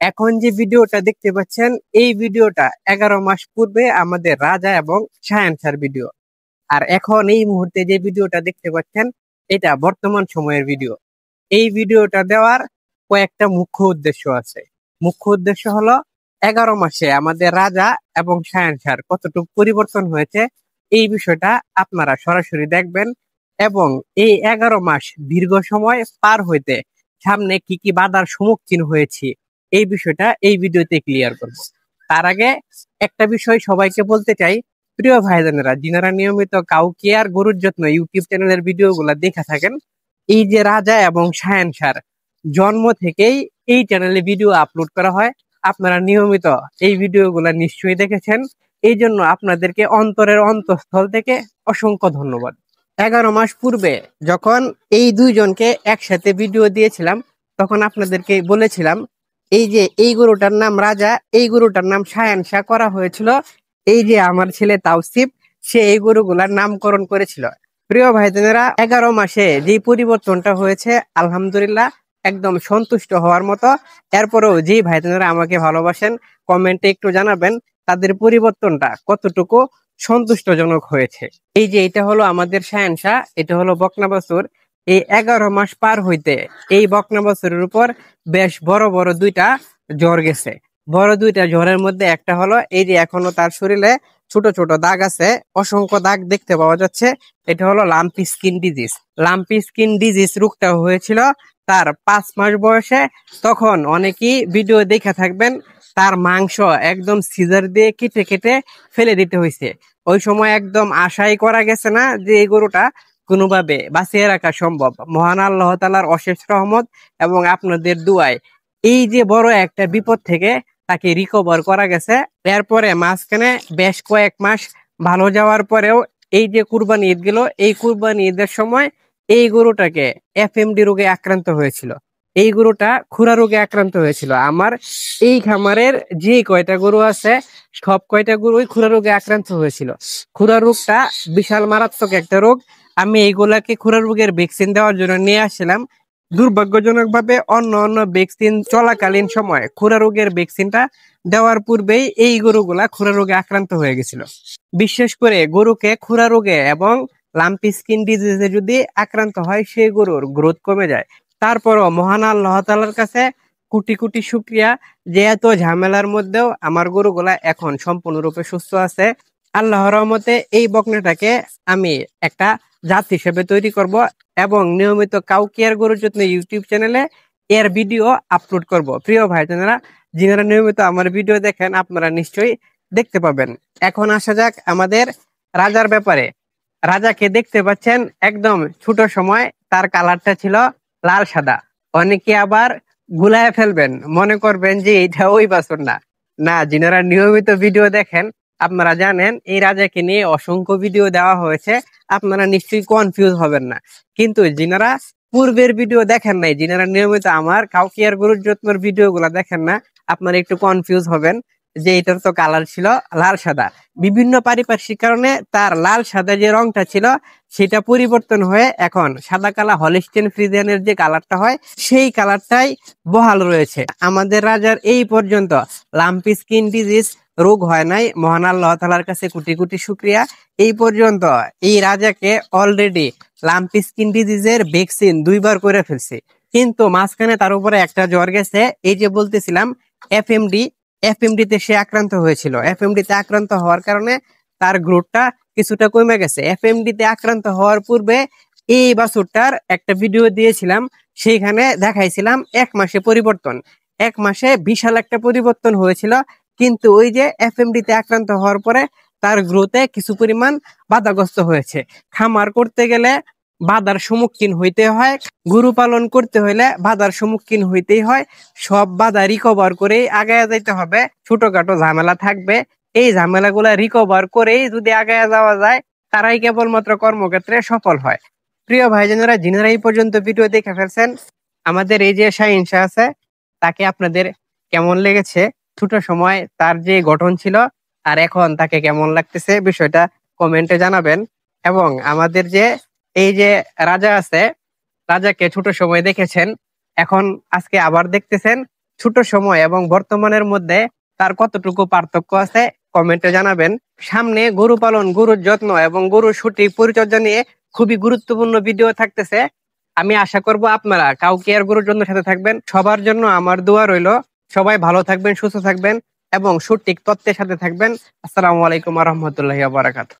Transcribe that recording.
এখন যে ভিডিওটা দেখতে পাচ্ছেন এই ভিডিওটা 11 মাস পূর্বে আমাদের রাজা এবং শায়ান স্যার ভিডিও। আর এখন এই মুহূর্তে যে ভিডিওটা দেখতে পাচ্ছেন এটা বর্তমান সময়ের ভিডিও। এই ভিডিওটা দেওয়ার কয়েকটা মুখ্য উদ্দেশ্য আছে। মুখ্য উদ্দেশ্য হলো 11 মাসে আমাদের রাজা এবং শায়ান স্যার কতটুকু পরিবর্তন হয়েছে এই বিষয়টা আপনারা সরাসরি দেখবেন, এবং এই 11 মাস দীর্ঘ সময় পার হইতে সামনে কি কি বাধার সম্মুখীন হয়েছি এই বিষয়টা এই ভিডিওতে ক্লিয়ার করব। তার আগে একটা বিষয় সবাইকে বলতে চাই, প্রিয় ভাইজানেরা যিনারা নিয়মিত কাউকে আর গরুর যত্ন ইউটিউব চ্যানেলের ভিডিও গুলা দেখে থাকেন, এই যে রাজা এবং শায়ান স্যার জন্ম থেকেই এই চ্যানেলে ভিডিও আপলোড করা হয়। আপনারা নিয়মিত এই ভিডিও গুলা নিশ্চয়ই দেখেছেন, এই জন্য আপনাদেরকে অন্তরের অন্তঃস্থল থেকে অসংখ্য ধন্যবাদ। 11 মাস পূর্বে যখন এই দুইজনকে একসাথে ভিডিও দিয়েছিলাম তখন আপনাদেরকে বলেছিলাম এই যে এই গরুটার নাম রাজা, এই গরুটার নাম শায়ান শাহ করা হয়েছিল। এই যে আমার ছেলে তাওসিফ, সে এই গরুগুলার নামকরণ করেছিল। প্রিয় ভাইজানেরা 11 মাসে যে পরিবর্তনটা হয়েছে আলহামদুলিল্লাহ একদম সন্তুষ্ট হওয়ার মতো। এরপরেও যে ভাইজানেরা আমাকে ভালোবাসেন কমেন্টে একটু জানাবেন তাদের পরিবর্তনটা কতটুকু সন্তুষ্টজনক হয়েছে। এই যে এটা হলো আমাদের শায়ান শাহ, এটা হলো বকনা বাছুর। এই 11 মাস পার হইতে এই বকনা বাছুরের উপর বেশ বড় বড় দুইটা জ্বর গেছে। বড় দুইটা জ্বরের মধ্যে একটা হলো এই যে এখনো তার শরীরে ছোট ছোট দাগ আছে, অসংখ্য দাগ দেখতে পাওয়া যাচ্ছে। এটা হলো lumpy skin disease. Lumpy skin disease রোগটা হয়েছিল তার 5 মাস বয়সে। তখন অনেকেই ভিডিও দেখে থাকবেন, তার মাংস একদম সিজার দিয়ে কেটে কেটে ফেলে দিতে হয়েছে। ওই সময় একদম আশাই করা গেছে না যে এই গরুটা কোনোভাবে বাঁচিয়ে রাখা সম্ভব। মহান আল্লাহ তাআলার অশেষ রহমত এবং আপনাদের দুয়ায় এই যে বড় একটা বিপদ থেকে তাকে রিকভার করা গেছে। এরপরে মাঝখানে বেশ কয়েক মাস ভালো যাওয়ার পরেও এই যে কুরবানি ঈদ গেল, এই কুরবানি ঈদের সময় এই গরুটাকে এফএমডি রোগে আক্রান্ত হয়েছিল। এই গরুটা খুরা রোগে আক্রান্ত হয়েছিল। আমার এই খামারের যে কয়টা গরু আছে সব কয়টা গরুই খুরা রোগে আক্রান্ত হয়েছিল। খুরা রোগটা বিশাল মারাত্মক একটা রোগ। আমি এইগুলাকে খুরা রোগের ভ্যাকসিন দেওয়ার জন্য নিয়ে আসছিলাম। দুর্ভাগ্যজনক ভাবে অন্য অন্য ভ্যাকসিন চলাকালীন সময় খুরা রোগের ভ্যাকসিনটা দেওয়ার পূর্বেই এই গরুগুলা খুরা রোগে আক্রান্ত হয়ে গেছিল। বিশেষ করে গরুকে খুরা রোগে এবং লাম্পি স্কিন ডিজিজে যদি আক্রান্ত হয় সেই গরুর গ্রোথ কমে যায়। তারপরও মহান আল্লাহ তাআলার কাছে কোটি কোটি শুকরিয়া যে এত ঝামেলার মধ্যেও আমার গরুগুলা এখন সম্পূর্ণরূপে সুস্থ আছে। আল্লাহর রহমতে এই বকনাটাকে আমি একটা জাত হিসেবে তৈরি করব এবং নিয়মিত কাউকিয়ার গরুর যত্ন ইউটিউব চ্যানেলে এর ভিডিও আপলোড করব। প্রিয় ভাইজানেরা যিনারা নিয়মিত আমার ভিডিও দেখেন আপনারা নিশ্চয়ই দেখতে পাবেন। এখন আসা যাক আমাদের রাজার ব্যাপারে। রাজাকে দেখতে পাচ্ছেন একদম ছোট সময় তার কালারটা ছিল লাল সাদা। অনেকে আবার গুলায় ফেলবেন, মনে করবেন যে এটা ওই বাছুর না। না, যিনারা নিয়মিত ভিডিও দেখেন আপনারা জানেন এই রাজাকে নিয়ে অসংখ্য ভিডিও দেওয়া হয়েছে, আপনারা নিশ্চয়ই কনফিউজ হবেন না। কিন্তু যিনারা পূর্বের ভিডিও দেখেন নাই, যিনারা নিয়মিত আমার কাউকিয়ার গরুর যত্নের ভিডিও গুলা দেখেন না, আপনারা একটু কনফিউজ হবেন যে এটার তো কালার ছিল লাল সাদা। বিভিন্ন পারিপার্শ্বিক কারণে তার লাল সাদা যে রংটা ছিল সেটা পরিবর্তন হয়ে এখন সাদা কালা হলিস্টিয়ান ফ্রিজিয়ানের যে কালারটা হয় সেই কালারটাই বহাল রয়েছে। আমাদের রাজার এই পর্যন্ত লাম্পি স্কিন ডিজিজ রোগ হয় নাই। মহান আল্লাহ তাআলার কাছে কোটি কোটি শুকরিয়া। এই পর্যন্ত এই রাজাকে অলরেডি লাম্পি স্কিন ডিজিজের ভ্যাকসিন 2বার করে ফেলছে, কিন্তু মাঝখানে তার উপরে একটা জ্বর গেছে। এই যে বলতেছিলাম এফএমডি তে সে আক্রান্ত হয়েছিল। এফএমডি তে আক্রান্ত হওয়ার কারণে তার গ্রোথটা কিছুটা কমে গেছে। এফএমডি তে আক্রান্ত হওয়ার পূর্বে এই বাছুরটার একটা ভিডিও দিয়েছিলাম, সেইখানে দেখাইছিলাম 1 মাসে পরিবর্তন। 1 মাসে বিশাল একটা পরিবর্তন হয়েছিল, কিন্তু ওই যে এফএমডি তে আক্রান্ত হওয়ার পরে তার গ্রোথে কিছু পরিমাণ বাধাগ্রস্ত হয়েছে। খামার করতে গেলে বাধার সম্মুখীন হইতে হয়, গরু পালন করতে হইলে বাধার সম্মুখীন হইতেই হয়। সব বাধা রিকভার করেই আগায় যাইতে হবে। ছোটখাটো ঝামেলা থাকবে, এই ঝামেলাগুলা রিকভার করেই যদি আগায় যাওয়া যায় তারাই কেবলমাত্র কর্মক্ষেত্রে সফল হয়। প্রিয় ভাইজানেরা যিনারা এই পর্যন্ত ভিডিও দেখে ফেলছেন, আমাদের এই যে শাহিন শাহ আছে তাকে আপনাদের কেমন লেগেছে, ছোট সময় তার যে গঠন ছিল আর এখন তাকে কেমন লাগতেছে বিষয়টা কমেন্টে জানাবেন। এবং আমাদের যে এই যে রাজা আছে, রাজাকে ছোট সময় দেখেছেন, এখন আজকে আবার দেখতেছেন, ছোট সময় এবং বর্তমানের মধ্যে তার কতটুকু পার্থক্য আছে কমেন্টে জানাবেন। সামনে গরু পালন, গরুর যত্ন এবং গরুর সঠিক পরিচর্যা নিয়ে খুবই গুরুত্বপূর্ণ ভিডিও থাকতেছে। আমি আশা করব আপনারা কাউকে আর গরুর জন্য সাথে থাকবেন। সবার জন্য আমার দোয়া রইল। সবাই ভালো থাকবেন, সুস্থ থাকবেন এবং সঠিক তথ্যের সাথে থাকবেন। আসসালামু আলাইকুম ওয়া রাহমাতুল্লাহি ওয়া বারাকাতুহু।